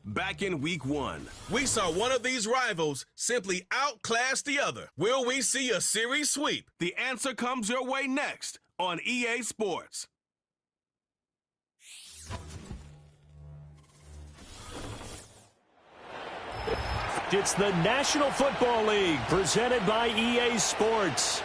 Back in week 1, we saw one of these rivals simply outclass the other. Will we see a series sweep? The answer comes your way next on EA Sports. It's the National Football League presented by EA Sports.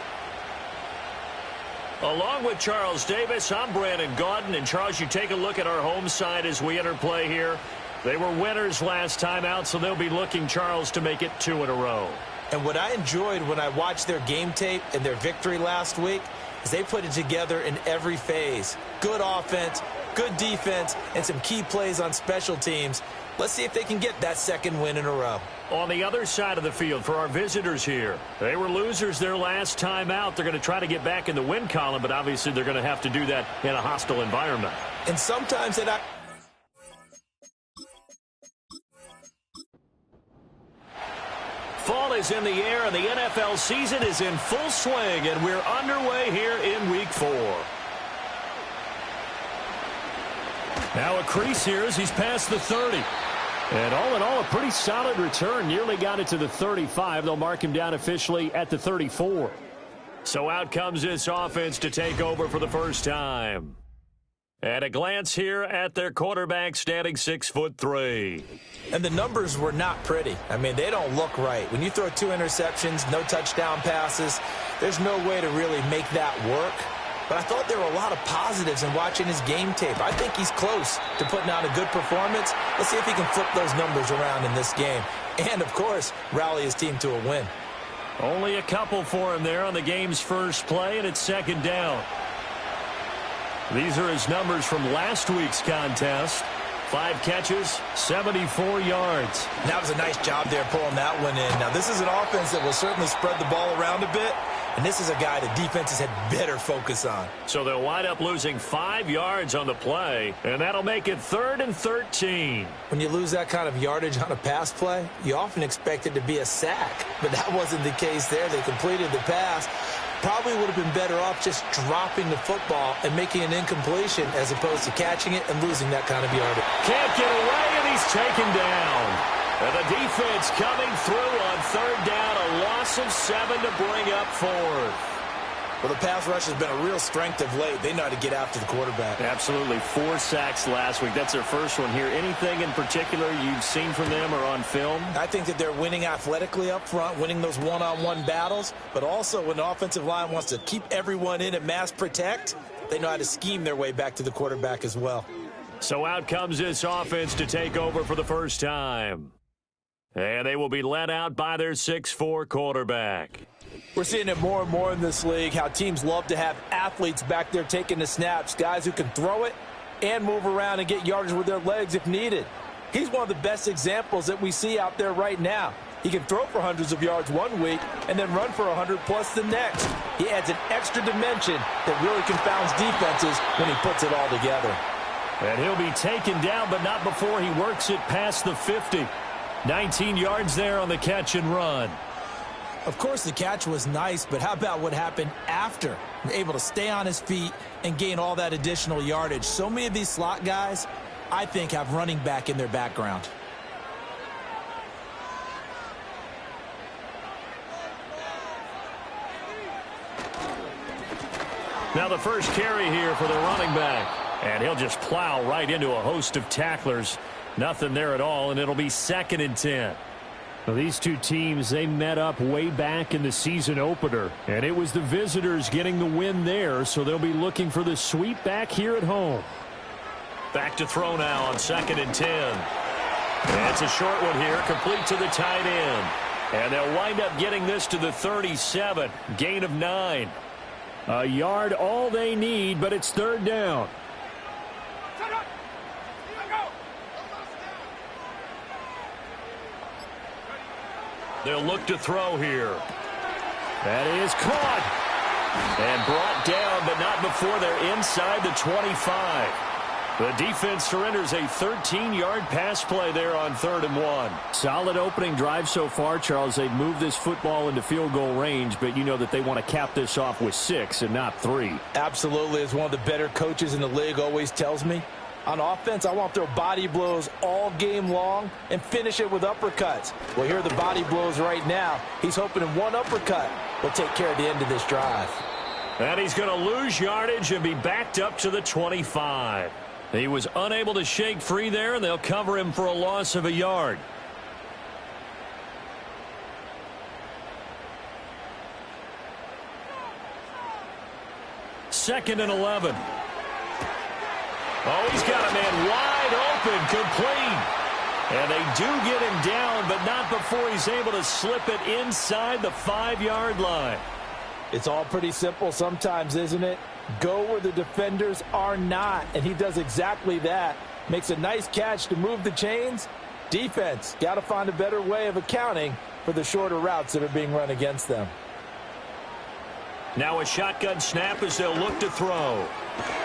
Along with Charles Davis, I'm Brandon Gaudin. And Charles, you take a look at our home side as we enter play here. They were winners last time out, so they'll be looking, Charles, to make it 2 in a row. And what I enjoyed when I watched their game tape and their victory last week is they put it together in every phase. Good offense, good defense, and some key plays on special teams. Let's see if they can get that second win in a row. On the other side of the field for our visitors here, they were losers their last time out. They're going to try to get back in the win column, but obviously they're going to have to do that in a hostile environment. And sometimes they're not... Fall is in the air, and the NFL season is in full swing, and we're underway here in Week 4. Now a crease here as he's past the 30. And all in all, a pretty solid return. Nearly got it to the 35. They'll mark him down officially at the 34. So out comes this offense to take over for the first time. At a glance here at their quarterback, standing 6'3". And the numbers were not pretty. I mean, they don't look right. When you throw 2 interceptions, no touchdown passes, there's no way to really make that work. But I thought there were a lot of positives in watching his game tape. I think he's close to putting out a good performance. Let's see if he can flip those numbers around in this game. And, of course, rally his team to a win. Only a couple for him there on the game's first play, and it's second down. These are his numbers from last week's contest. 5 catches, 74 yards. That was a nice job there pulling that one in. Now, this is an offense that will certainly spread the ball around a bit, and this is a guy that defenses had better focus on. So they'll wind up losing 5 yards on the play, and that'll make it 3rd and 13. When you lose that kind of yardage on a pass play, you often expect it to be a sack, but that wasn't the case there. They completed the pass. Probably would have been better off just dropping the football and making an incompletion as opposed to catching it and losing that kind of yardage. Can't get away, and he's taken down. And the defense coming through on 3rd down, a loss of 7 to bring up 4th. Well, the pass rush has been a real strength of late. They know how to get after the quarterback. Absolutely. 4 sacks last week. That's their first one here. Anything in particular you've seen from them or on film? I think that they're winning athletically up front, winning those one-on-one battles, but also when the offensive line wants to keep everyone in and mass protect, they know how to scheme their way back to the quarterback as well. So out comes this offense to take over for the first time. And they will be led out by their 6'4" quarterback. We're seeing it more and more in this league, how teams love to have athletes back there taking the snaps, guys who can throw it and move around and get yardage with their legs if needed. He's one of the best examples that we see out there right now. He can throw for hundreds of yards one week and then run for 100+ the next. He adds an extra dimension that really confounds defenses when he puts it all together. And he'll be taken down, but not before he works it past the 50. 19 yards there on the catch and run. Of course, the catch was nice, but how about what happened after? Able to stay on his feet and gain all that additional yardage. So many of these slot guys, I think, have running back in their background. Now the first carry here for the running back. And he'll just plow right into a host of tacklers. Nothing there at all, and it'll be 2nd and 10. Well, these two teams, they met up way back in the season opener, and it was the visitors getting the win there, so they'll be looking for the sweep back here at home. Back to throw now on 2nd and 10. And it's a short one here, complete to the tight end. And they'll wind up getting this to the 37, gain of 9. A yard all they need, but it's 3rd down. They'll look to throw here. That is caught. And brought down, but not before they're inside the 25. The defense surrenders a 13-yard pass play there on 3rd and 1. Solid opening drive so far, Charles. They've moved this football into field goal range, but you know that they want to cap this off with 6 and not 3. Absolutely. As one of the better coaches in the league always tells me, On offense, I want to throw body blows all game long and finish it with uppercuts. Well, here are the body blows right now. He's hoping in one uppercut will take care of the end of this drive. And he's going to lose yardage and be backed up to the 25. He was unable to shake free there, and they'll cover him for a loss of a yard. Second and 11. Oh, he's got a man wide open, complete. And they do get him down, but not before he's able to slip it inside the 5-yard line. It's all pretty simple sometimes, isn't it? Go where the defenders are not, and he does exactly that. Makes a nice catch to move the chains. Defense, got to find a better way of accounting for the shorter routes that are being run against them. Now a shotgun snap as they'll look to throw.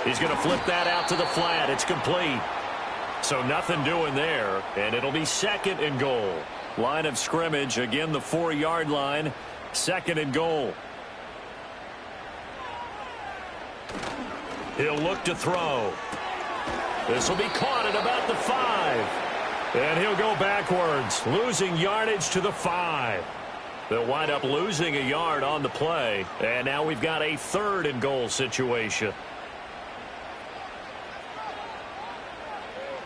He's going to flip that out to the flat. It's complete. So nothing doing there, and it'll be second and goal. Line of scrimmage, again the 4-yard line. Second and goal. He'll look to throw. This will be caught at about the 5. And he'll go backwards, losing yardage to the 5. They'll wind up losing a yard on the play. And now we've got a third and goal situation.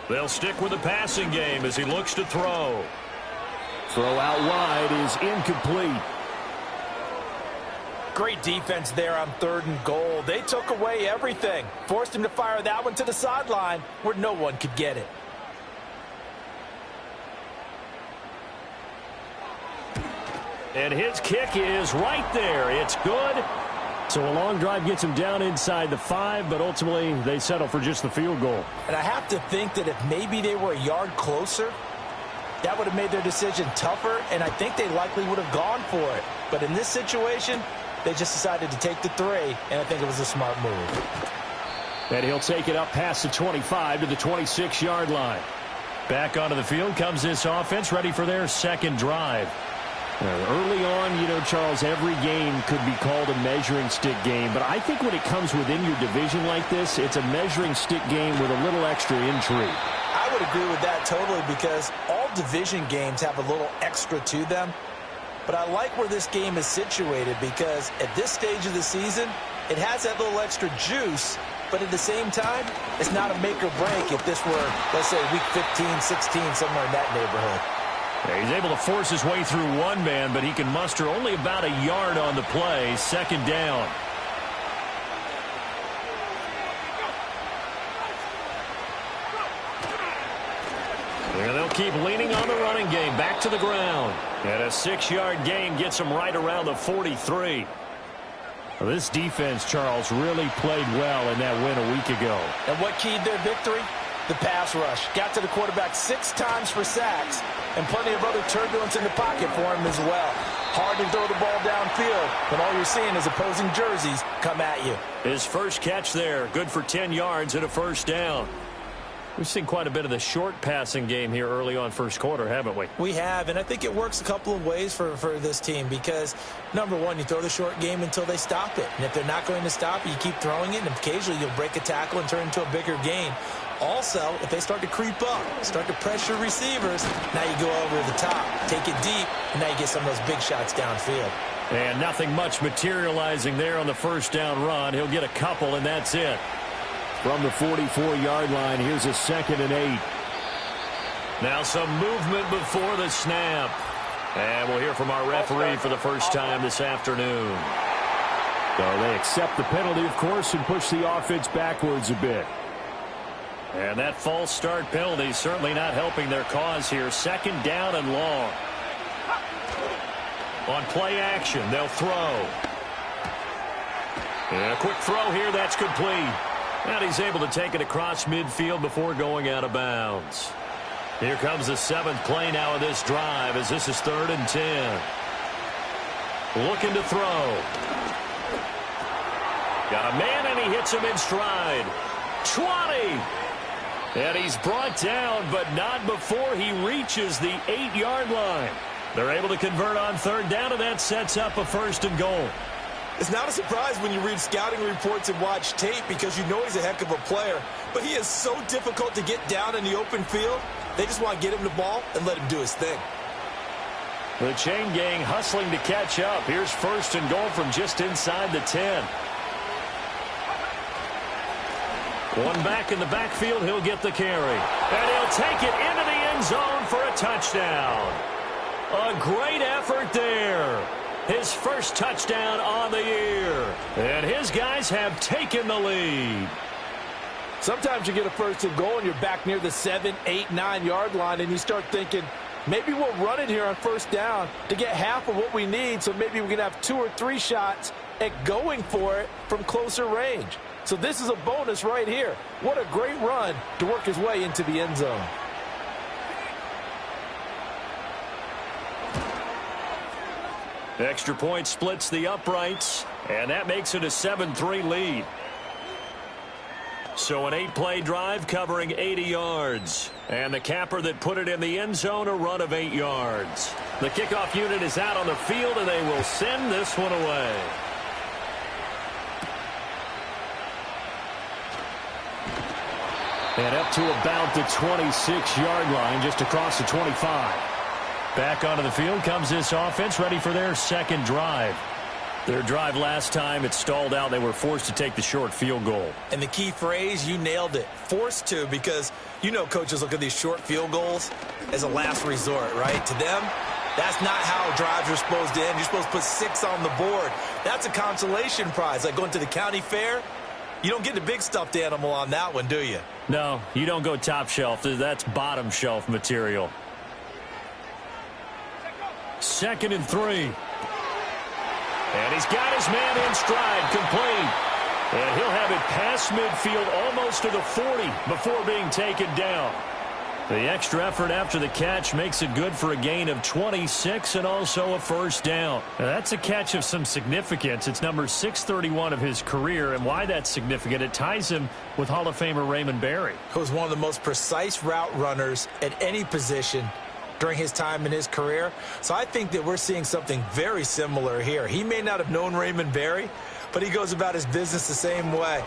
They'll stick with the passing game as he looks to throw. Throw out wide is incomplete. Great defense there on third and goal. They took away everything. Forced him to fire that one to the sideline where no one could get it. And his kick is right there. It's good. So a long drive gets him down inside the 5, but ultimately they settle for just the field goal. And I have to think that if maybe they were a yard closer, that would have made their decision tougher, and I think they likely would have gone for it. But in this situation, they just decided to take the 3, and I think it was a smart move. And he'll take it up past the 25 to the 26-yard line. Back onto the field comes this offense, ready for their second drive. Early on, you know, Charles, every game could be called a measuring stick game. But I think when it comes within your division like this, it's a measuring stick game with a little extra intrigue. I would agree with that totally because all division games have a little extra to them. But I like where this game is situated because at this stage of the season, it has that little extra juice. But at the same time, it's not a make or break if this were, let's say, week 15, 16, somewhere in that neighborhood. Yeah, he's able to force his way through one man, but he can muster only about a yard on the play. Second down. And they'll keep leaning on the running game. Back to the ground. And a 6-yard gain gets him right around the 43. Well, this defense, Charles, really played well in that win a week ago. And what keyed their victory? The pass rush. Got to the quarterback 6 times for sacks, and plenty of other turbulence in the pocket for him as well. Hard to throw the ball downfield, but all you're seeing is opposing jerseys come at you. His first catch there, good for 10 yards and a first down. We've seen quite a bit of the short passing game here early on first quarter, haven't we? We have, and I think it works a couple of ways for this team because, number one, you throw the short game until they stop it. And if they're not going to stop it, you keep throwing it, and occasionally you'll break a tackle and turn it into a bigger gain. Also, if they start to creep up, start to pressure receivers, now you go over the top, take it deep, and now you get some of those big shots downfield. And nothing much materializing there on the first down run. He'll get a couple, and that's it. From the 44-yard line, here's a 2nd and 8. Now some movement before the snap. And we'll hear from our referee for the first time this afternoon. So they accept the penalty, of course, and push the offense backwards a bit. And that false start penalty certainly not helping their cause here. Second down and long. On play action, they'll throw. And a quick throw here, that's complete. And he's able to take it across midfield before going out of bounds. Here comes the 7th play now of this drive as this is 3rd and 10. Looking to throw. Got a man and he hits him in stride. 20. And he's brought down, but not before he reaches the 8-yard line. They're able to convert on 3rd down, and that sets up a 1st and goal. It's not a surprise when you read scouting reports and watch tape because you know he's a heck of a player. But he is so difficult to get down in the open field. They just want to get him the ball and let him do his thing. The chain gang hustling to catch up. Here's first and goal from just inside the 10. One back in the backfield. He'll get the carry. And he'll take it into the end zone for a touchdown. A great effort there. His first touchdown on the year. And his guys have taken the lead. Sometimes you get a first and goal and you're back near the 7, 8, 9 yard line and you start thinking, maybe we'll run it here on first down to get half of what we need, so maybe we can have 2 or 3 shots at going for it from closer range. So this is a bonus right here. What a great run to work his way into the end zone. Extra point splits the uprights, and that makes it a 7-3 lead. So an 8-play drive covering 80 yards. And the capper that put it in the end zone, a run of 8 yards. The kickoff unit is out on the field, and they will send this one away. And up to about the 26-yard line, just across the 25. Back onto the field comes this offense, ready for their second drive. Their drive last time, it stalled out. They were forced to take the short field goal. And the key phrase, you nailed it, forced to, because you know coaches look at these short field goals as a last resort, right? To them, that's not how drives are supposed to end. You're supposed to put 6 on the board. That's a consolation prize, like going to the county fair. You don't get the big stuffed animal on that one, do you? No, you don't go top shelf. That's bottom shelf material. 2nd and 3. And he's got his man in stride, complete. And he'll have it past midfield almost to the 40 before being taken down. The extra effort after the catch makes it good for a gain of 26 and also a first down. Now, that's a catch of some significance. It's number 631 of his career, and why that's significant, it ties him with Hall of Famer Raymond Berry. Who was one of the most precise route runners at any position during his time in his career. So I think that we're seeing something very similar here. He may not have known Raymond Berry, but he goes about his business the same way.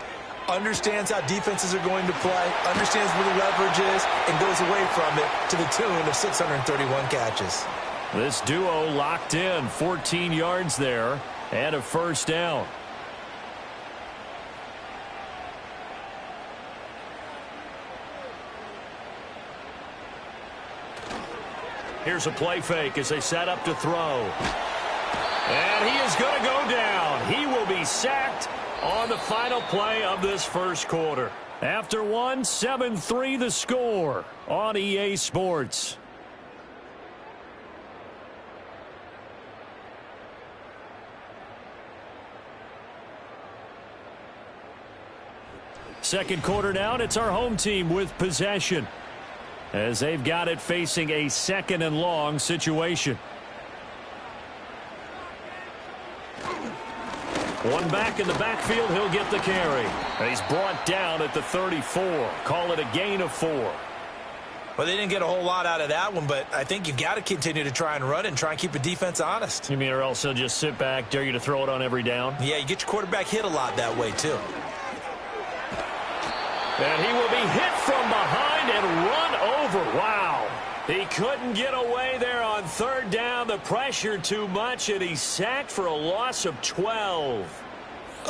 Understands how defenses are going to play, understands where the leverage is, and goes away from it to the tune of 631 catches. This duo locked in, 14 yards there, and a first down. Here's a play fake as they set up to throw. And he is going to go down. He will be sacked on the final play of this first quarter. After 7-3 the score on EA Sports. Second quarter down, it's our home team with possession, as they've got it facing a 2nd and long situation. One back in the backfield, he'll get the carry. And he's brought down at the 34. Call it a gain of 4. Well, they didn't get a whole lot out of that one, but I think you've got to continue to try and run and try and keep the defense honest. You mean or else he'll just sit back, dare you to throw it on every down? Yeah, you get your quarterback hit a lot that way, too. And he will be hit from behind and run over. Wow. He couldn't get away there on 3rd down. The pressure too much, and he's sacked for a loss of 12.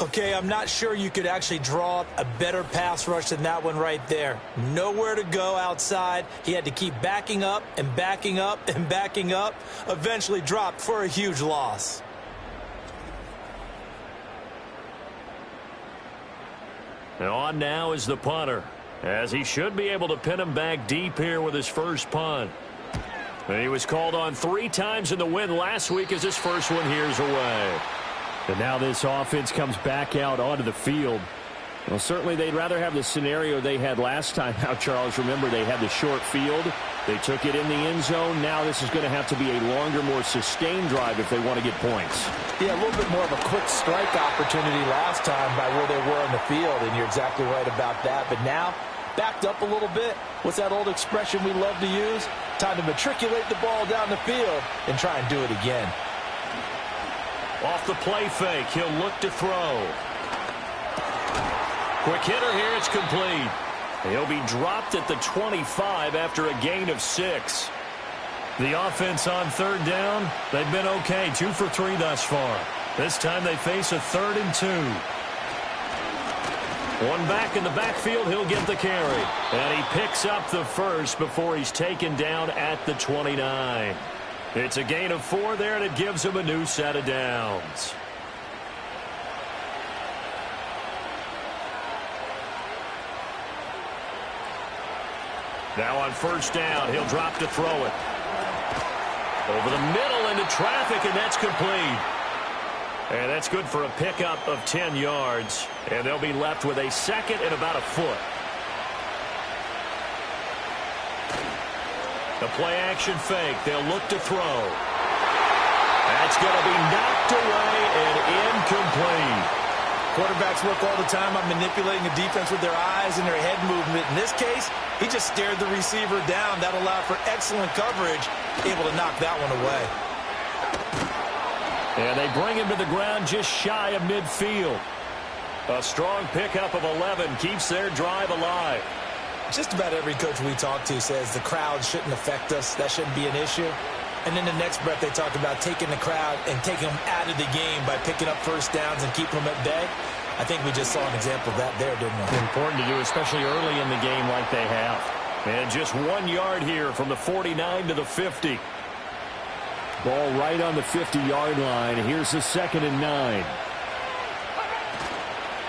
Okay, I'm not sure you could actually draw up a better pass rush than that one right there. Nowhere to go outside. He had to keep backing up and backing up and backing up. Eventually dropped for a huge loss. And on now is the punter, as he should be able to pin him back deep here with his first punt. And he was called on 3 times in the win last week as his first one here's away. And now this offense comes back out onto the field. Well, certainly they'd rather have the scenario they had last time out, Charles. Remember, they had the short field. They took it in the end zone. Now this is going to have to be a longer, more sustained drive if they want to get points. Yeah, a little bit more of a quick strike opportunity last time by where they were on the field, and you're exactly right about that. But now, backed up a little bit. What's that old expression we love to use? Time to matriculate the ball down the field and try and do it again. Off the play fake, he'll look to throw. Quick hitter here, it's complete. He'll be dropped at the 25 after a gain of 6. The offense on third down, they've been okay, 2 for 3 thus far. This time they face a 3rd and 2. One back in the backfield, he'll get the carry. And he picks up the first before he's taken down at the 29. It's a gain of 4 there, and it gives him a new set of downs. Now on first down, he'll drop to throw it. Over the middle into traffic, and that's complete. And that's good for a pickup of 10 yards. And they'll be left with a 2nd and about a foot. The play action fake. They'll look to throw. That's going to be knocked away and incomplete. Quarterbacks work all the time on manipulating the defense with their eyes and their head movement. In this case, he just stared the receiver down. That allowed for excellent coverage, able to knock that one away. And they bring him to the ground just shy of midfield. A strong pickup of 11 keeps their drive alive. Just about every coach we talk to says the crowd shouldn't affect us. That shouldn't be an issue. And in the next breath, they talk about taking the crowd and taking them out of the game by picking up first downs and keeping them at bay. I think we just saw an example of that there, didn't we? Important to do, especially early in the game like they have. And just 1 yard here from the 49 to the 50. Ball right on the 50-yard line. Here's the 2nd and 9.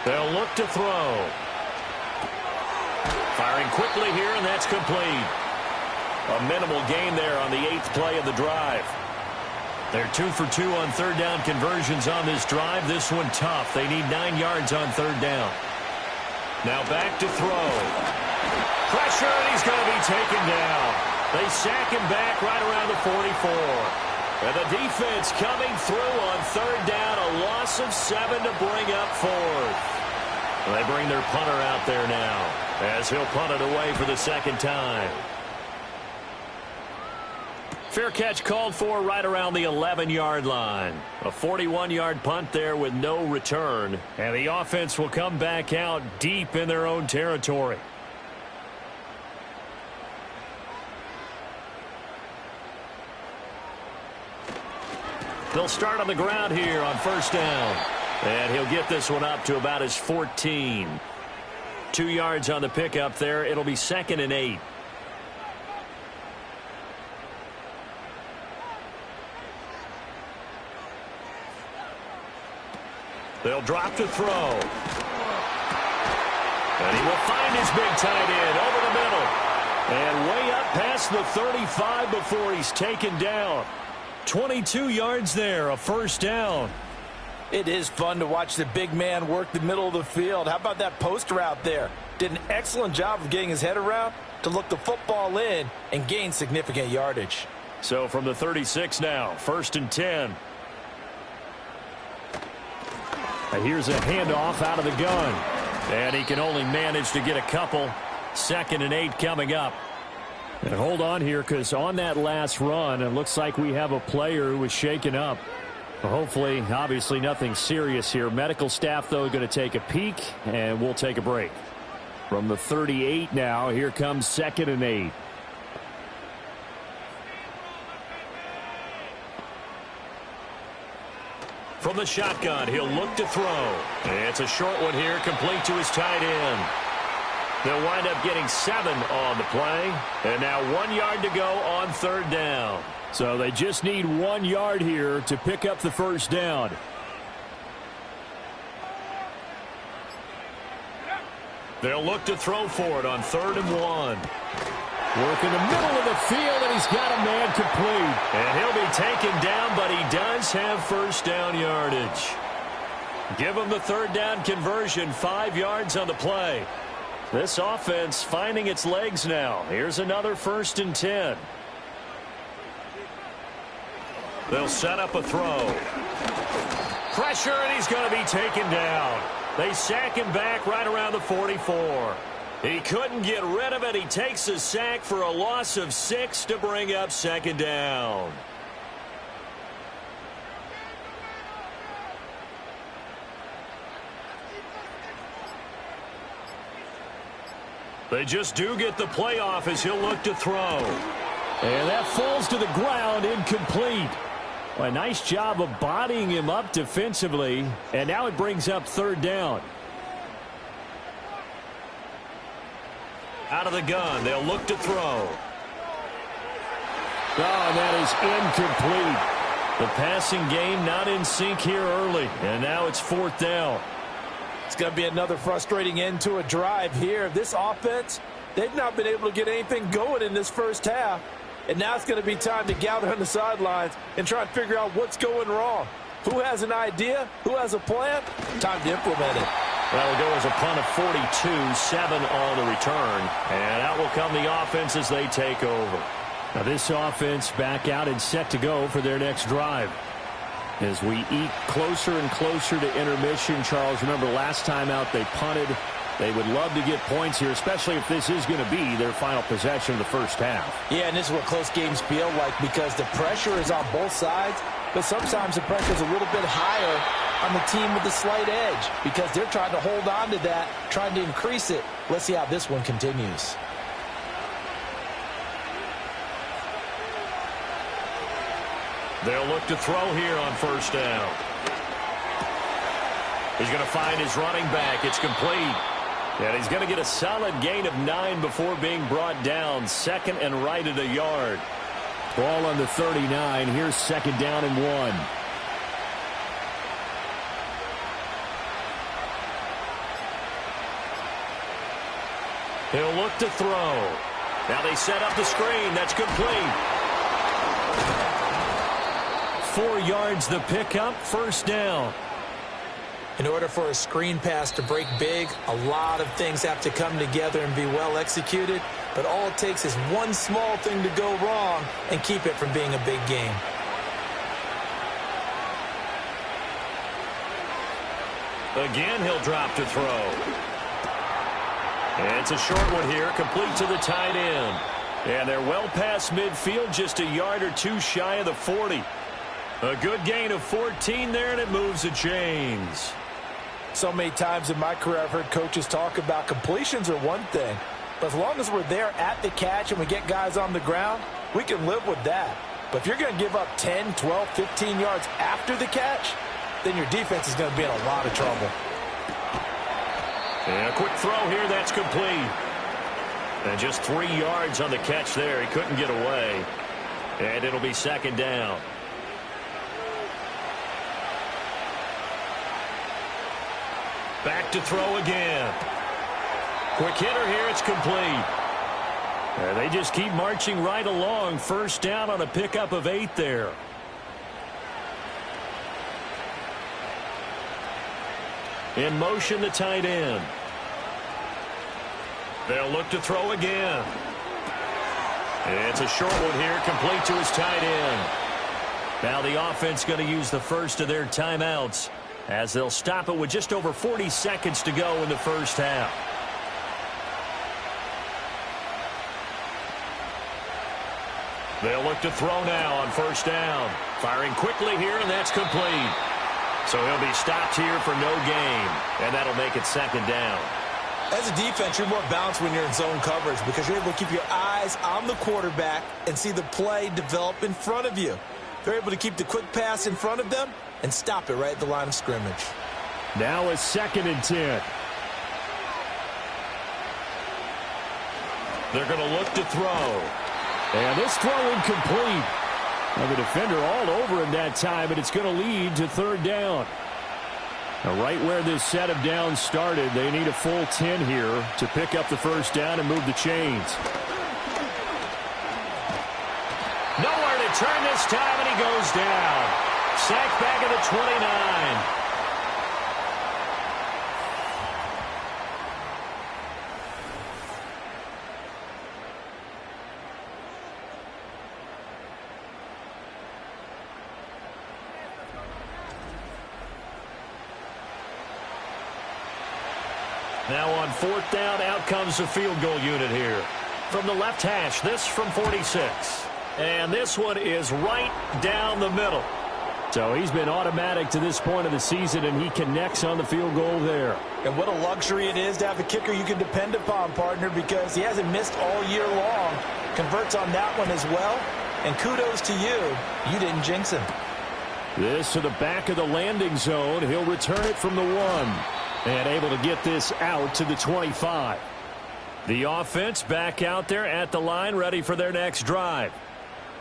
They'll look to throw. Firing quickly here, and that's complete. A minimal gain there on the 8th play of the drive. They're 2 for 2 on third down conversions on this drive. This one tough. They need 9 yards on third down. Now back to throw. Pressure, and he's going to be taken down. They sack him back right around the 44. And the defense coming through on third down. A loss of 7 to bring up 4th. They bring their punter out there now as he'll punt it away for the 2nd time. Fair catch called for right around the 11-yard line. A 41-yard punt there with no return. And the offense will come back out deep in their own territory. They'll start on the ground here on first down. And he'll get this one up to about his 14. 2 yards on the pickup there. It'll be 2nd and 8. They'll drop to throw. And he will find his big tight end over the middle. And way up past the 35 before he's taken down. 22 yards there, a first down. It is fun to watch the big man work the middle of the field. How about that poster out there? Did an excellent job of getting his head around to look the football in and gain significant yardage. So from the 36 now, 1st and 10. And here's a handoff out of the gun. And he can only manage to get a couple. 2nd and 8 coming up. And hold on here, because on that last run, it looks like we have a player who was shaken up. Hopefully, obviously nothing serious here. Medical staff, though, going to take a peek, and we'll take a break. From the 38 now, here comes 2nd and 8. From the shotgun, he'll look to throw. It's a short one here, complete to his tight end. They'll wind up getting 7 on the play. And now 1 yard to go on third down. So they just need 1 yard here to pick up the first down. They'll look to throw for it on 3rd and 1. Work in the middle of the field, and he's got a man complete. And he'll be taken down, but he does have first down yardage. Give him the third down conversion, 5 yards on the play. This offense finding its legs now. Here's another 1st and 10. They'll set up a throw. Pressure, and he's going to be taken down. They sack him back right around the 44. He couldn't get rid of it. He takes a sack for a loss of 6 to bring up 2nd down. They just do get the playoff as he'll look to throw. And that falls to the ground, incomplete. Well, a nice job of bodying him up defensively, and now it brings up third down. Out of the gun, they'll look to throw. Oh, and that is incomplete. The passing game not in sync here early, and now it's fourth down. It's going to be another frustrating end to a drive here. This offense, they've not been able to get anything going in this first half. And now it's going to be time to gather on the sidelines and try and figure out what's going wrong. Who has an idea? Who has a plan? Time to implement it. That'll go as a punt of 42, 7 on the return. And out will come the offense as they take over. Now this offense back out and set to go for their next drive. As we eke closer and closer to intermission, Charles, remember last time out they punted. They would love to get points here, especially if this is going to be their final possession of the first half. Yeah, and this is what close games feel like because the pressure is on both sides, but sometimes the pressure is a little bit higher on the team with the slight edge because they're trying to hold on to that, trying to increase it. Let's see how this one continues. They'll look to throw here on first down. He's going to find his running back. It's complete. And he's going to get a solid gain of 9 before being brought down. Second and right at a yard. Ball on the 39. Here's second down and 1. He'll look to throw. Now they set up the screen. That's complete. 4 yards the pickup. First down. In order for a screen pass to break big, a lot of things have to come together and be well executed. But all it takes is one small thing to go wrong and keep it from being a big game. Again, he'll drop to throw. And it's a short one here, complete to the tight end. And they're well past midfield, just a yard or two shy of the 40. A good gain of 14 there, and it moves the chains. So many times in my career I've heard coaches talk about completions are one thing, but as long as we're there at the catch and we get guys on the ground, we can live with that. But if you're going to give up 10, 12, 15 yards after the catch, then your defense is going to be in a lot of trouble. And a quick throw here, that's complete. And just 3 yards on the catch there. He couldn't get away. And it'll be second down. Back to throw again. Quick hitter here, it's complete. And they just keep marching right along. First down on a pickup of 8 there. In motion, the tight end. They'll look to throw again. It's a short one here, complete to his tight end. Now the offense going to use the first of their timeouts as they'll stop it with just over 40 seconds to go in the first half. They'll look to throw now on first down. Firing quickly here, and that's complete. So he'll be stopped here for no gain, and that'll make it second down. As a defense, you're more balanced when you're in zone coverage because you're able to keep your eyes on the quarterback and see the play develop in front of you. They're able to keep the quick pass in front of them and stop it right at the line of scrimmage. Now a second and 10. They're going to look to throw. And this throw incomplete. Now the defender all over him that time, but it's going to lead to third down. Now right where this set of downs started, they need a full 10 here to pick up the first down and move the chains. Nowhere to turn this time, and he goes down. Sacked back at the 29. Now on fourth down, out comes the field goal unit here. From the left hash, this from 46. And this one is right down the middle. So he's been automatic to this point of the season, and he connects on the field goal there. And what a luxury it is to have a kicker you can depend upon, partner, because he hasn't missed all year long. Converts on that one as well. And kudos to you. You didn't jinx him. This to the back of the landing zone. He'll return it from the 1. And able to get this out to the 25. The offense back out there at the line, ready for their next drive.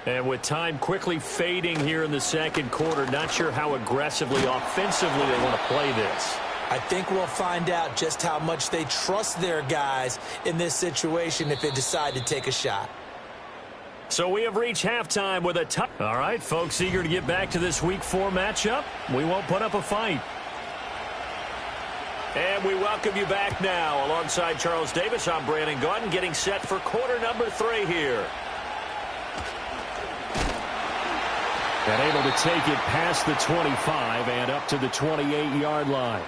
And with time quickly fading here in the second quarter, not sure how aggressively, offensively they want to play this. I think we'll find out just how much they trust their guys in this situation if they decide to take a shot. So we have reached halftime with a tie. All right, folks, eager to get back to this Week 4 matchup. We won't put up a fight. And we welcome you back now. Alongside Charles Davis, I'm Brandon Gaudin, getting set for quarter number 3 here. And able to take it past the 25 and up to the 28-yard line.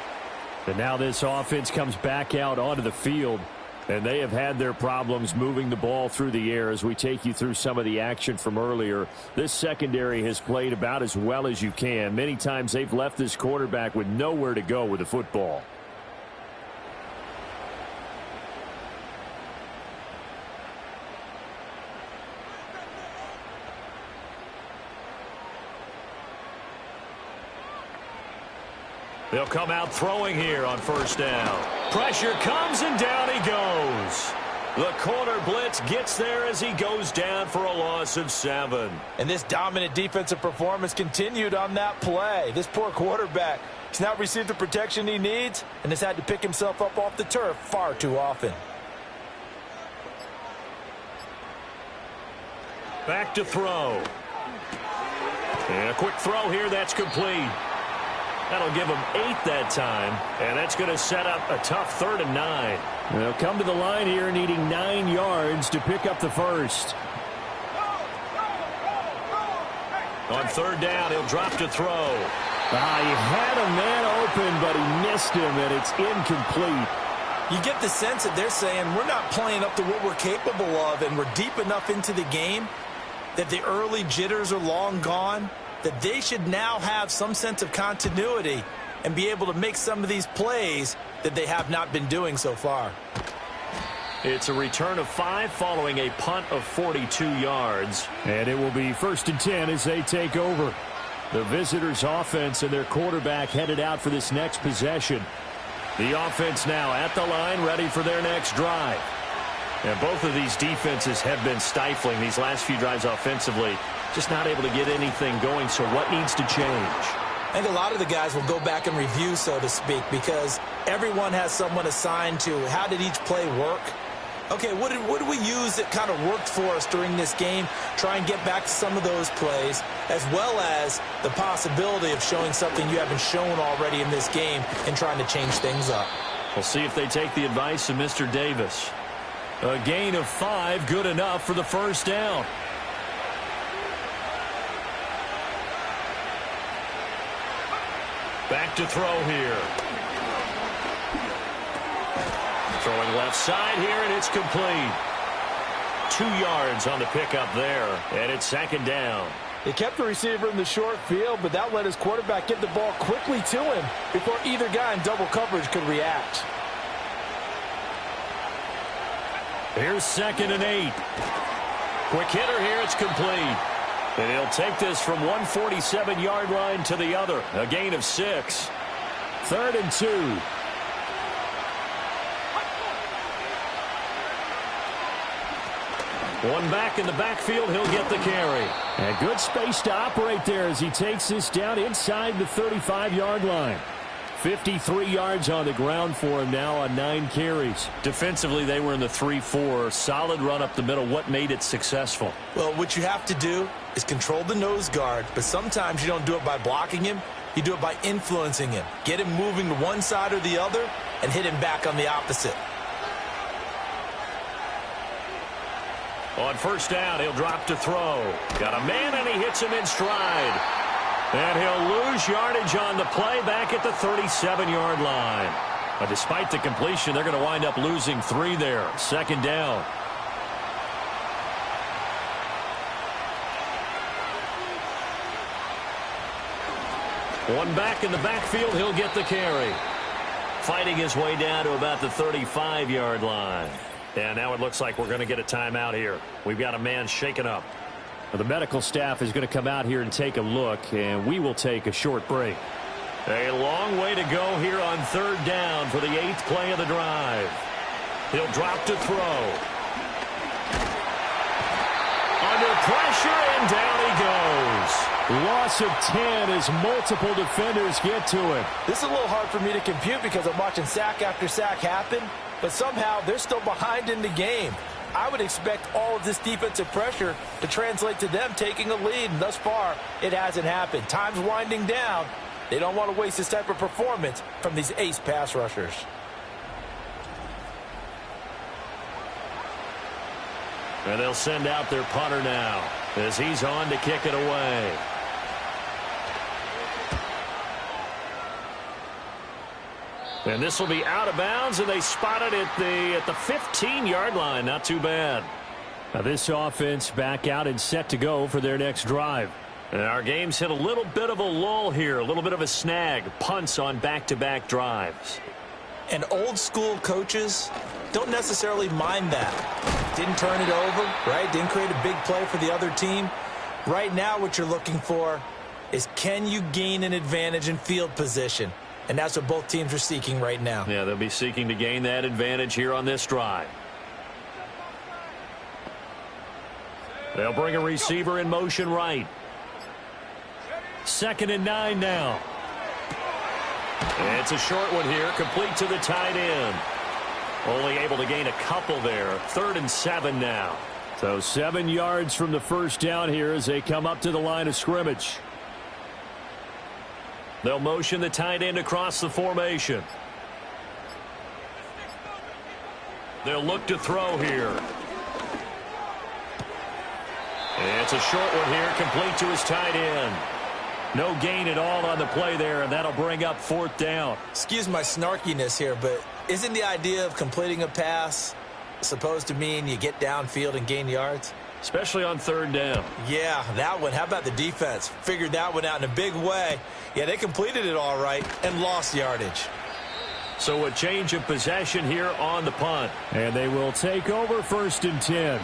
And now this offense comes back out onto the field. And they have had their problems moving the ball through the air as we take you through some of the action from earlier. This secondary has played about as well as you can. Many times they've left this quarterback with nowhere to go with the football. They'll come out throwing here on first down. Pressure comes, and down he goes. The corner blitz gets there as he goes down for a loss of 7. And this dominant defensive performance continued on that play. This poor quarterback has not received the protection he needs and has had to pick himself up off the turf far too often. Back to throw. And a quick throw here, that's complete. That'll give them 8 that time, and that's going to set up a tough 3rd and 9. They'll come to the line here needing 9 yards to pick up the first. On 3rd down, he'll drop to throw. He had a man open, but he missed him, and it's incomplete. You get the sense that they're saying we're not playing up to what we're capable of, and we're deep enough into the game that the early jitters are long gone, that they should now have some sense of continuity and be able to make some of these plays that they have not been doing so far. It's a return of 5 following a punt of 42 yards. And it will be 1st and 10 as they take over. The visitors' offense and their quarterback headed out for this next possession. The offense now at the line, ready for their next drive. And both of these defenses have been stifling these last few drives offensively. Just not able to get anything going, so what needs to change? I think a lot of the guys will go back and review, so to speak, because everyone has someone assigned to how did each play work. Okay, what did we use that kind of worked for us during this game? Try and get back to some of those plays, as well as the possibility of showing something you haven't shown already in this game and trying to change things up. We'll see if they take the advice of Mr. Davis. A gain of 5, good enough for the first down. Back to throw here. Throwing left side here, and it's complete. 2 yards on the pickup there, and it's 2nd down. They kept the receiver in the short field, but that let his quarterback get the ball quickly to him before either guy in double coverage could react. Here's 2nd and 8. Quick hitter here, it's complete. And he'll take this from 147-yard line to the other. A gain of 6. 3rd and 2. One back in the backfield, he'll get the carry. And good space to operate there as he takes this down inside the 35-yard line. 53 yards on the ground for him now on 9 carries. Defensively, they were in the 3-4. Solid run up the middle. What made it successful? Well, what you have to do is control the nose guard, but sometimes you don't do it by blocking him. You do it by influencing him. Get him moving to one side or the other and hit him back on the opposite. On first down, he'll drop to throw. Got a man, and he hits him in stride. And he'll lose yardage on the play back at the 37-yard line. But despite the completion, they're going to wind up losing 3 there. 2nd down. One back in the backfield. He'll get the carry. Fighting his way down to about the 35-yard line. And now it looks like we're going to get a timeout here. We've got a man shaken up. Well, the medical staff is going to come out here and take a look, and we will take a short break. A long way to go here on third down for the 8th play of the drive. He'll drop to throw. Under pressure, and down he goes. Loss of 10 as multiple defenders get to him. This is a little hard for me to compute because I'm watching sack after sack happen, but somehow they're still behind in the game. I would expect all of this defensive pressure to translate to them taking a lead, and thus far, it hasn't happened. Time's winding down. They don't want to waste this type of performance from these ace pass rushers. And they'll send out their punter now as he's on to kick it away. And this will be out of bounds, and they spot it at the 15-yard line. Not too bad. Now this offense back out and set to go for their next drive. And our game's hit a little bit of a lull here, a little bit of a snag. Punts on back-to-back drives. And old school coaches don't necessarily mind that. Didn't turn it over, right? Didn't create a big play for the other team. Right now what you're looking for is, can you gain an advantage in field position? And that's what both teams are seeking right now. Yeah, they'll be seeking to gain that advantage here on this drive. They'll bring a receiver in motion right. 2nd and 9 now. It's a short one here, complete to the tight end. Only able to gain a couple there. 3rd and 7 now. So 7 yards from the first down here as they come up to the line of scrimmage. They'll motion the tight end across the formation. They'll look to throw here. It's a short one here, complete to his tight end. No gain at all on the play there, and that'll bring up 4th down. Excuse my snarkiness here, but isn't the idea of completing a pass supposed to mean you get downfield and gain yards? Especially on 3rd down. Yeah, that one. How about the defense? Figured that one out in a big way. Yeah, they completed it all right and lost yardage. So a change of possession here on the punt. And they will take over 1st and 10.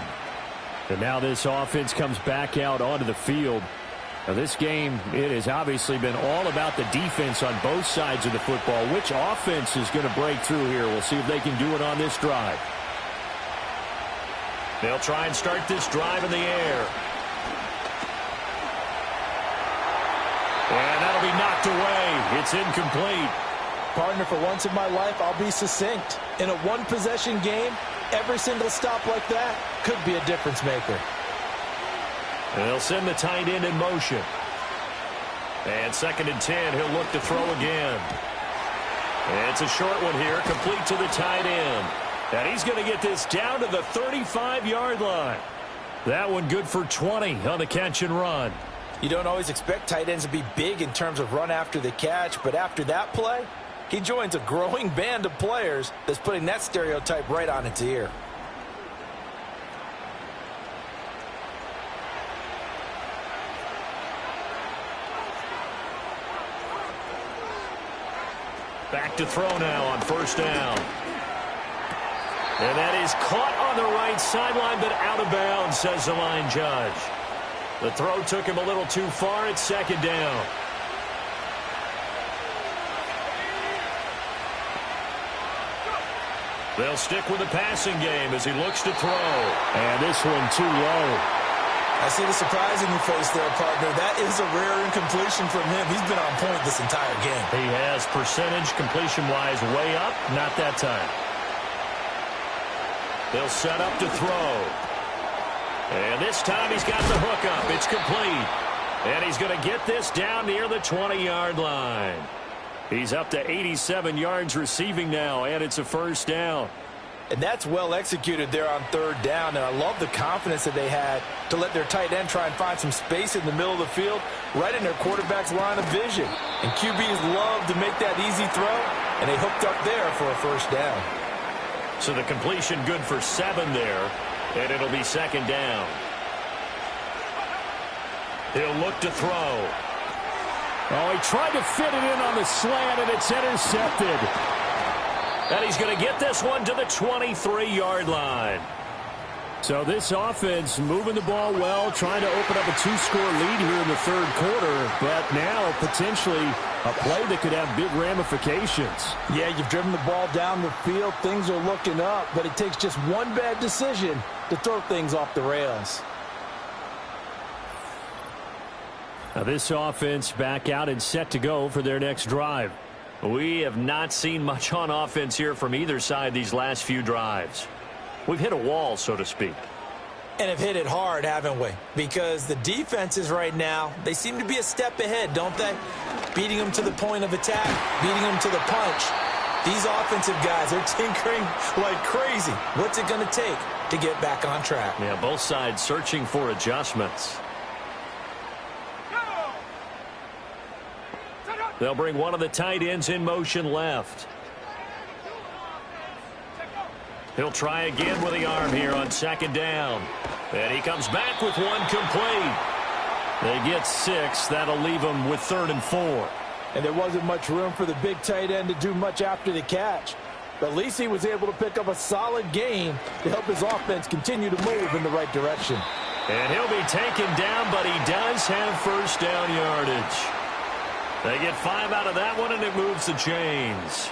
And now this offense comes back out onto the field. Now this game, it has obviously been all about the defense on both sides of the football. Which offense is going to break through here? We'll see if they can do it on this drive. They'll try and start this drive in the air. And that'll be knocked away. It's incomplete. Partner, for once in my life, I'll be succinct. In a one-possession game, every single stop like that could be a difference maker. And they'll send the tight end in motion. And 2nd and 10, he'll look to throw again. And it's a short one here, complete to the tight end. And he's going to get this down to the 35-yard line. That one good for 20 on the catch and run. You don't always expect tight ends to be big in terms of run after the catch, but after that play, he joins a growing band of players that's putting that stereotype right on its ear. Back to throw now on 1st down. And that is caught on the right sideline, but out of bounds, says the line judge. The throw took him a little too far. It's 2nd down. They'll stick with the passing game as he looks to throw. And this one too low. I see the surprise in your face there, partner. That is a rare incompletion from him. He's been on point this entire game. He has percentage completion-wise way up. Not that time. They'll set up to throw. And this time he's got the hook up. It's complete. And he's going to get this down near the 20-yard line. He's up to 87 yards receiving now, and it's a 1st down. And that's well executed there on 3rd down. And I love the confidence that they had to let their tight end try and find some space in the middle of the field, right in their quarterback's line of vision. And QBs love to make that easy throw, and they hooked up there for a 1st down. So the completion good for 7 there, and it'll be 2nd down. He'll look to throw. Oh, he tried to fit it in on the slant, and it's intercepted. And he's going to get this one to the 23-yard line. So this offense moving the ball well, trying to open up a 2-score lead here in the third quarter, but now potentially a play that could have big ramifications. Yeah, you've driven the ball down the field. Things are looking up, but it takes just one bad decision to throw things off the rails. Now this offense back out and set to go for their next drive. We have not seen much on offense here from either side these last few drives. We've hit a wall, so to speak. And have hit it hard, haven't we? Because the defenses right now, they seem to be a step ahead, don't they? Beating them to the point of attack, beating them to the punch. These offensive guys are tinkering like crazy. What's it going to take to get back on track? Yeah, both sides searching for adjustments. They'll bring one of the tight ends in motion left. He'll try again with the arm here on second down. And he comes back with one complete. They get 6. That'll leave them with 3rd and 4. And there wasn't much room for the big tight end to do much after the catch. But at least he was able to pick up a solid gain to help his offense continue to move in the right direction. And he'll be taken down, but he does have first down yardage. They get 5 out of that one, and it moves the chains.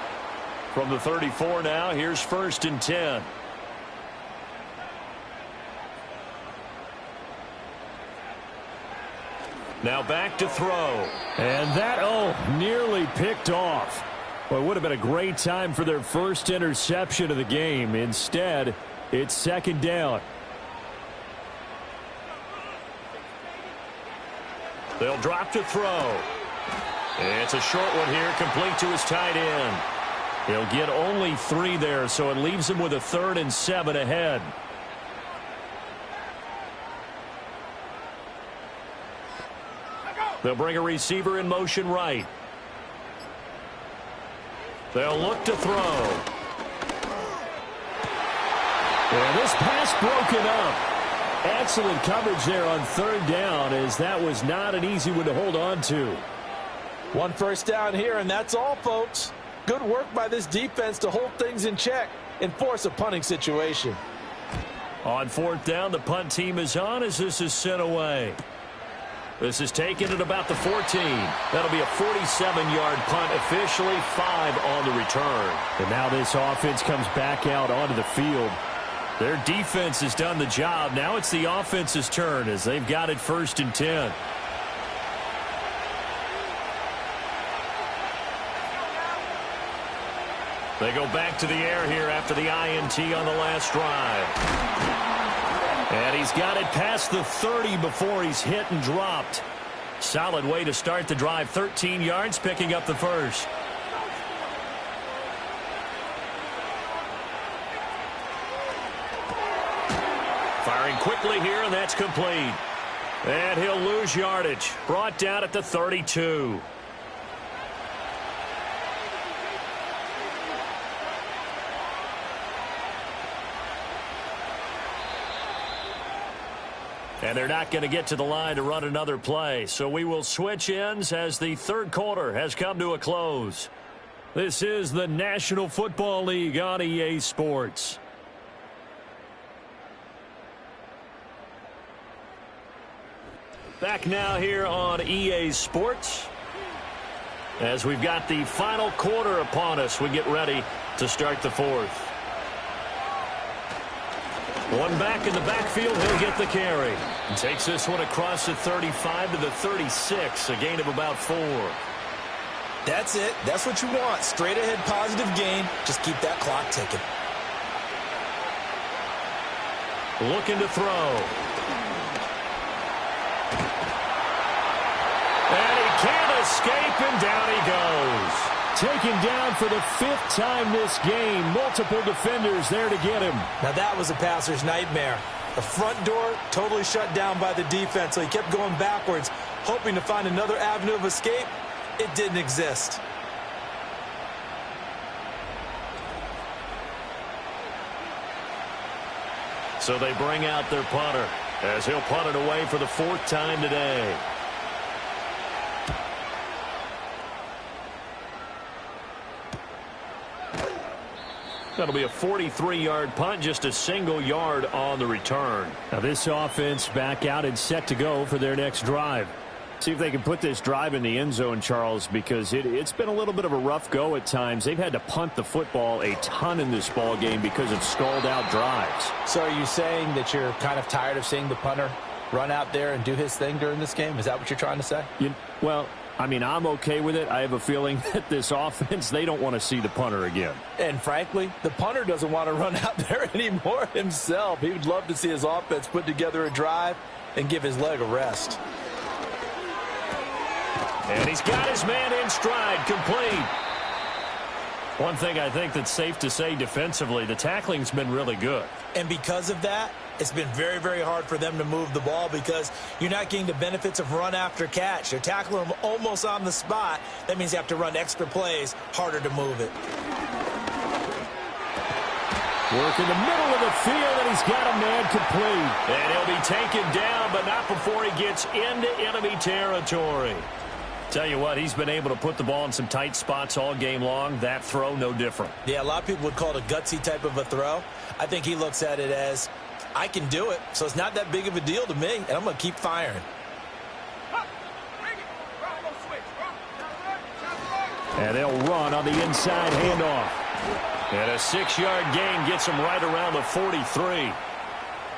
From the 34 now, here's 1st and 10. Now back to throw. And that, nearly picked off. Well, it would have been a great time for their first interception of the game. Instead, it's 2nd down. They'll drop to throw. It's a short one here, complete to his tight end. He'll get only 3 there, so it leaves him with a 3rd and 7 ahead. They'll bring a receiver in motion right. They'll look to throw. And this pass broken up. Excellent coverage there on 3rd down, as that was not an easy one to hold on to. 1 first down here, and that's all, folks. Good work by this defense to hold things in check and force a punting situation. On 4th down, the punt team is on as this is sent away. This is taken at about the 14. That'll be a 47-yard punt, officially 5 on the return. And now this offense comes back out onto the field. Their defense has done the job. Now it's the offense's turn as they've got it 1st and 10. They go back to the air here after the INT on the last drive. And he's got it past the 30 before he's hit and dropped. Solid way to start the drive. 13 yards, picking up the first. Firing quickly here, and that's complete. And he'll lose yardage. Brought down at the 32. And they're not going to get to the line to run another play. So we will switch ends as the third quarter has come to a close. This is the National Football League on EA Sports. Back now here on EA Sports. As we've got the final quarter upon us, we get ready to start the fourth. One back in the backfield, he'll get the carry. And takes this one across the 35 to the 36, a gain of about 4. That's it. That's what you want. Straight ahead positive gain. Just keep that clock ticking. Looking to throw. And he can't escape, and down he goes. Taken down for the 5th time this game. Multiple defenders there to get him. Now that was a passer's nightmare. The front door totally shut down by the defense, so he kept going backwards, hoping to find another avenue of escape. It didn't exist. So they bring out their punter as he'll punt it away for the 4th time today. That'll be a 43-yard punt, just a single yard on the return. Now this offense back out and set to go for their next drive. See if they can put this drive in the end zone, Charles, because it's been a little bit of a rough go at times. They've had to punt the football a ton in this ball game because of stalled-out drives. So are you saying that you're kind of tired of seeing the punter run out there and do his thing during this game? Is that what you're trying to say? Well, I mean, I'm okay with it. I have a feeling that this offense, they don't want to see the punter again. And frankly, the punter doesn't want to run out there anymore himself. He would love to see his offense put together a drive and give his leg a rest. And he's got his man in stride, complete. One thing I think that's safe to say defensively, the tackling's been really good. And because of that, it's been very, very hard for them to move the ball because you're not getting the benefits of run after catch. They're tackling them almost on the spot. That means you have to run extra plays, harder to move it. Work in the middle of the field, and he's got a man complete. And he'll be taken down, but not before he gets into enemy territory. Tell you what, he's been able to put the ball in some tight spots all game long. That throw, no different. Yeah, a lot of people would call it a gutsy type of a throw. I think he looks at it as, I can do it, so it's not that big of a deal to me, and I'm going to keep firing. And they'll run on the inside handoff. And a 6-yard gain gets him right around the 43.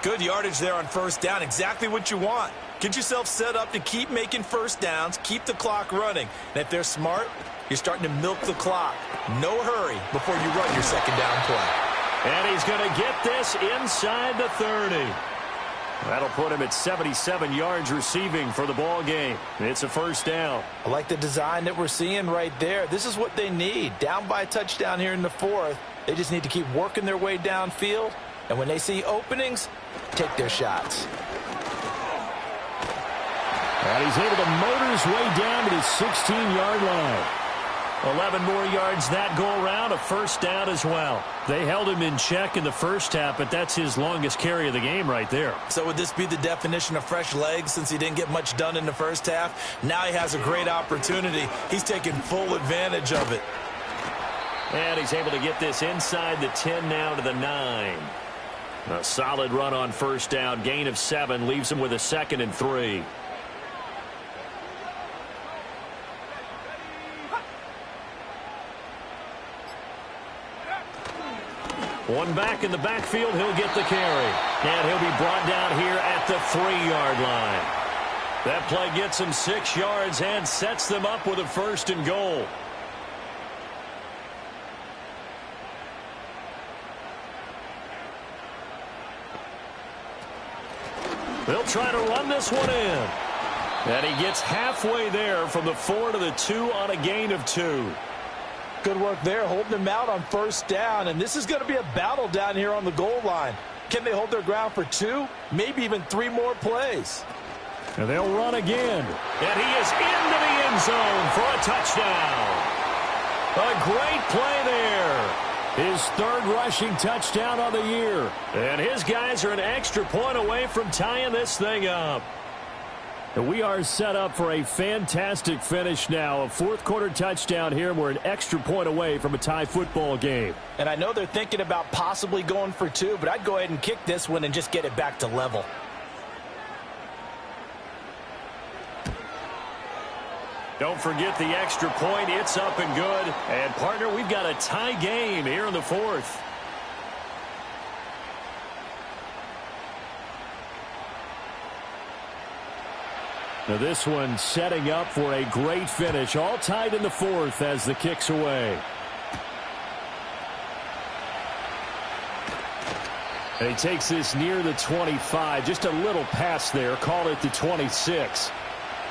Good yardage there on first down, exactly what you want. Get yourself set up to keep making first downs, keep the clock running. And if they're smart, you're starting to milk the clock. No hurry before you run your second down play. And he's going to get this inside the 30. That'll put him at 77 yards receiving for the ball game. It's a first down. I like the design that we're seeing right there. This is what they need. Down by a touchdown here in the fourth. They just need to keep working their way downfield. And when they see openings, take their shots. And he's able to motor his way down to the 16-yard line. 11 more yards that go around, a first down as well. They held him in check in the first half, but that's his longest carry of the game right there. So would this be the definition of fresh legs since he didn't get much done in the first half? Now he has a great opportunity. He's taking full advantage of it. And he's able to get this inside the 10 now to the 9. A solid run on first down, gain of 7, leaves him with a 2nd and 3. One back in the backfield, he'll get the carry. And he'll be brought down here at the 3-yard line. That play gets him 6 yards and sets them up with a 1st and goal. They'll try to run this one in. And he gets halfway there from the 4 to the 2 on a gain of 2. Good work there, holding them out on first down. And this is going to be a battle down here on the goal line. Can they hold their ground for 2, maybe even 3 more plays? And they'll run again. And he is into the end zone for a touchdown. A great play there. His 3rd rushing touchdown of the year. And his guys are an extra point away from tying this thing up. And we are set up for a fantastic finish now. A 4th quarter touchdown here. We're an extra point away from a tie football game. And I know they're thinking about possibly going for 2, but I'd go ahead and kick this one and just get it back to level. Don't forget the extra point. It's up and good. And, partner, we've got a tie game here in the 4th. Now this one setting up for a great finish. All tied in the 4th as the kick's away. And he takes this near the 25. Just a little pass there. Call it the 26.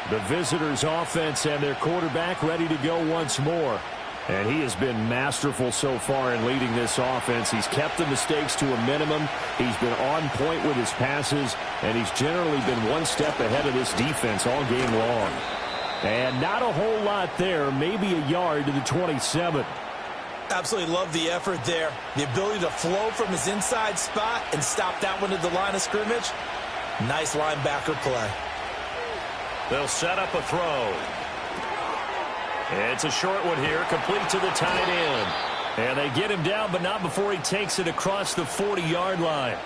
The visitors' offense and their quarterback ready to go once more. And he has been masterful so far in leading this offense. He's kept the mistakes to a minimum. He's been on point with his passes. And he's generally been one step ahead of this defense all game long. And not a whole lot there. Maybe a yard to the 27. Absolutely love the effort there. The ability to flow from his inside spot and stop that one at the line of scrimmage. Nice linebacker play. They'll set up a throw. It's a short one here, complete to the tight end. And they get him down, but not before he takes it across the 40-yard line.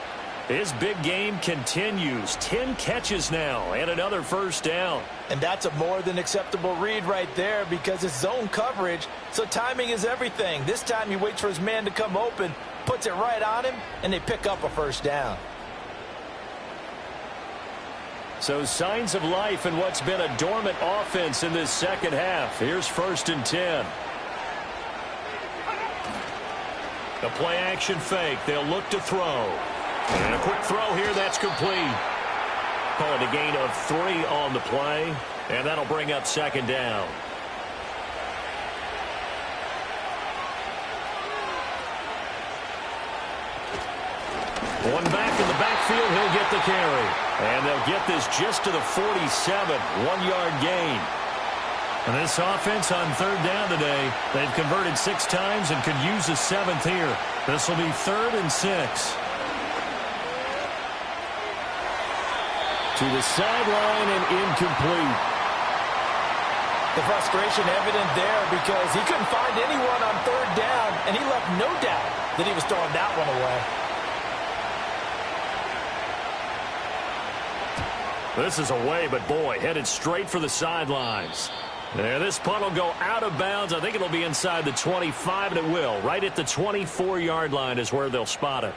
His big game continues. 10 catches now and another first down. And that's a more than acceptable read right there because it's zone coverage, so timing is everything. This time he waits for his man to come open, puts it right on him, and they pick up a first down. So signs of life in what's been a dormant offense in this second half. Here's 1st and 10. The play action fake. They'll look to throw. And a quick throw here, that's complete. Call it a gain of 3 on the play, and that'll bring up 2nd down. One back in the backfield, he'll get the carry. And they'll get this just to the 47, 1-yard gain. And this offense on 3rd down today, they've converted 6 times and could use a 7th here. This will be 3rd and 6. To the sideline and incomplete. The frustration evident there because he couldn't find anyone on 3rd down, and he left no doubt that he was throwing that one away. This is away, but boy, headed straight for the sidelines. There, this punt will go out of bounds. I think it'll be inside the 25, and it will. Right at the 24-yard line is where they'll spot it.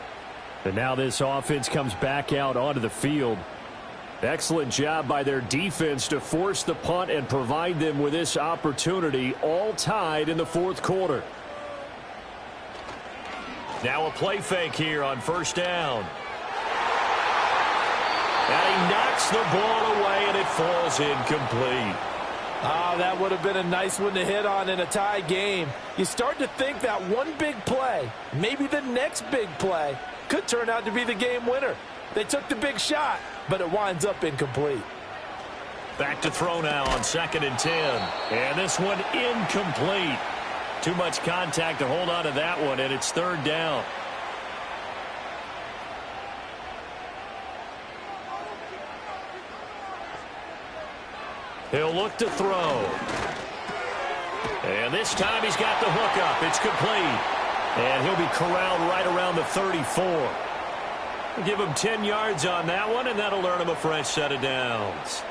And now this offense comes back out onto the field. Excellent job by their defense to force the punt and provide them with this opportunity, all tied in the 4th quarter. Now a play fake here on 1st down. And he knocks the ball away, and it falls incomplete. That would have been a nice one to hit on in a tie game. You start to think that one big play, maybe the next big play, could turn out to be the game winner. They took the big shot, but it winds up incomplete. Back to throw now on 2nd and 10. And this one incomplete. Too much contact to hold on to that one, and it's 3rd down. He'll look to throw. And this time he's got the hook up. It's complete. And he'll be corralled right around the 34. Give him 10 yards on that one, and that'll earn him a fresh set of downs.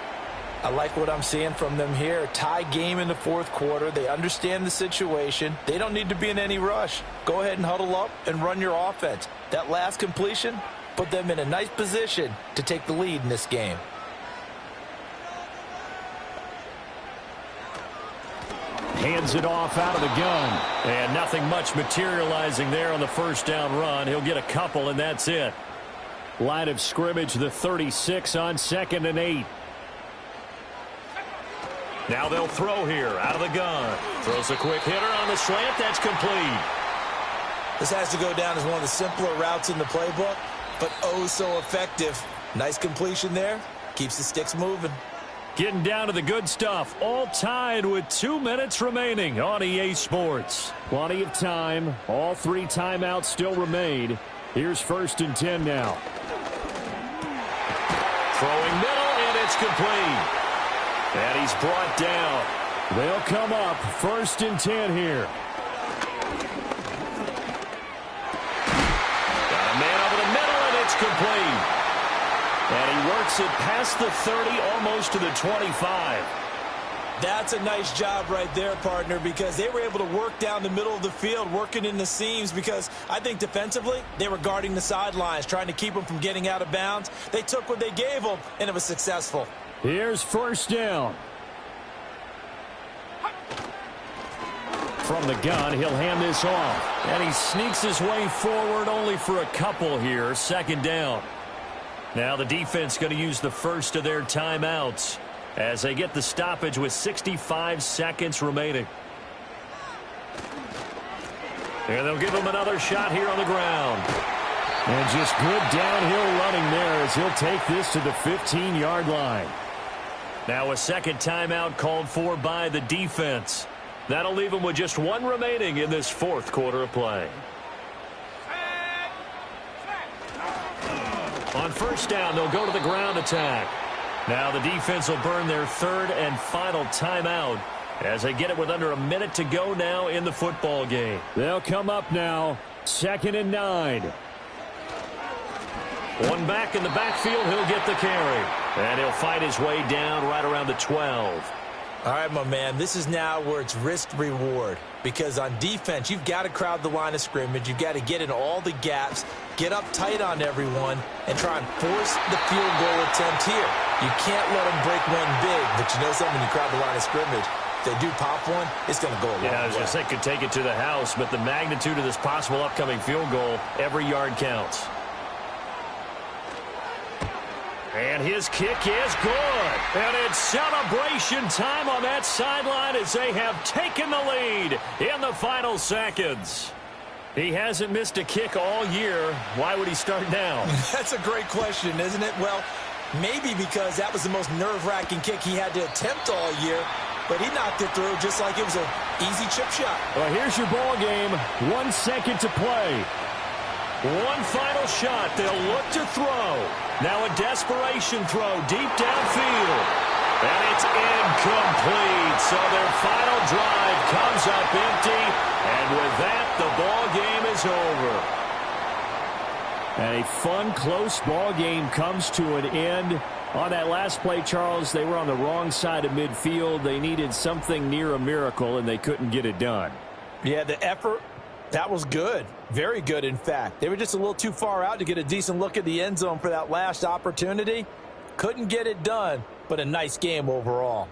I like what I'm seeing from them here. Tie game in the 4th quarter. They understand the situation. They don't need to be in any rush. Go ahead and huddle up and run your offense. That last completion put them in a nice position to take the lead in this game. Hands it off out of the gun. And nothing much materializing there on the 1st down run. He'll get a couple, and that's it. Line of scrimmage, the 36 on 2nd and 8. Now they'll throw here out of the gun. Throws a quick hitter on the slant. That's complete. This has to go down as one of the simpler routes in the playbook, but oh so effective. Nice completion there. Keeps the sticks moving. Getting down to the good stuff. All tied with 2 minutes remaining on EA Sports. Plenty of time. All 3 timeouts still remain. Here's 1st and 10 now. Throwing middle, and it's complete. And he's brought down. They'll come up 1st and 10 here. Got a man over the middle, and it's complete. And he works it past the 30, almost to the 25. That's a nice job right there, partner, because they were able to work down the middle of the field, working in the seams, because I think defensively they were guarding the sidelines, trying to keep them from getting out of bounds. They took what they gave them, and it was successful. Here's 1st down. From the gun, he'll hand this off. And he sneaks his way forward only for a couple here. 2nd down. Now the defense going to use the first of their timeouts as they get the stoppage with 65 seconds remaining. And they'll give him another shot here on the ground. And just good downhill running there as he'll take this to the 15-yard line. Now a 2nd timeout called for by the defense. That'll leave them with just 1 remaining in this 4th quarter of play. On 1st down, they'll go to the ground attack. Now the defense will burn their 3rd and final timeout as they get it with under a minute to go now in the football game. They'll come up now, 2nd and 9. One back in the backfield, he'll get the carry. And he'll fight his way down right around the 12. All right, my man, this is now where it's risk-reward. Because on defense, you've got to crowd the line of scrimmage. You've got to get in all the gaps, get up tight on everyone, and try and force the field goal attempt here. You can't let them break one big, but you know something, when you crowd the line of scrimmage, if they do pop one, it's going to go a long way. Yeah, I was going to say, could take it to the house, but the magnitude of this possible upcoming field goal, every yard counts. And his kick is good. And it's celebration time on that sideline as they have taken the lead in the final seconds. He hasn't missed a kick all year. Why would he start now? That's a great question, isn't it? Well, maybe because that was the most nerve-wracking kick he had to attempt all year, but he knocked it through just like it was an easy chip shot. Well, here's your ball game. 1 second to play. One final shot. They'll look to throw. Now a desperation throw deep downfield. And it's incomplete. So their final drive comes up empty. And with that, the ball game is over. And a fun, close ball game comes to an end. On that last play, Charles, they were on the wrong side of midfield. They needed something near a miracle, and they couldn't get it done. Yeah, the effort, that was good. Very good, in fact. They were just a little too far out to get a decent look at the end zone for that last opportunity. Couldn't get it done, but a nice game overall.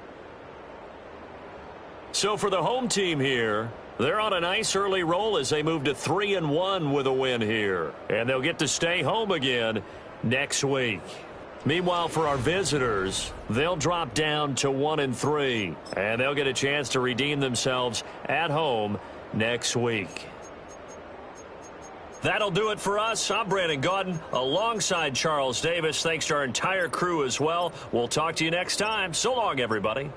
So for the home team here, they're on a nice early roll as they move to 3-1 with a win here. And they'll get to stay home again next week. Meanwhile, for our visitors, they'll drop down to 1-3. And they'll get a chance to redeem themselves at home next week. That'll do it for us. I'm Brandon Gaudin alongside Charles Davis. Thanks to our entire crew as well. We'll talk to you next time. So long, everybody.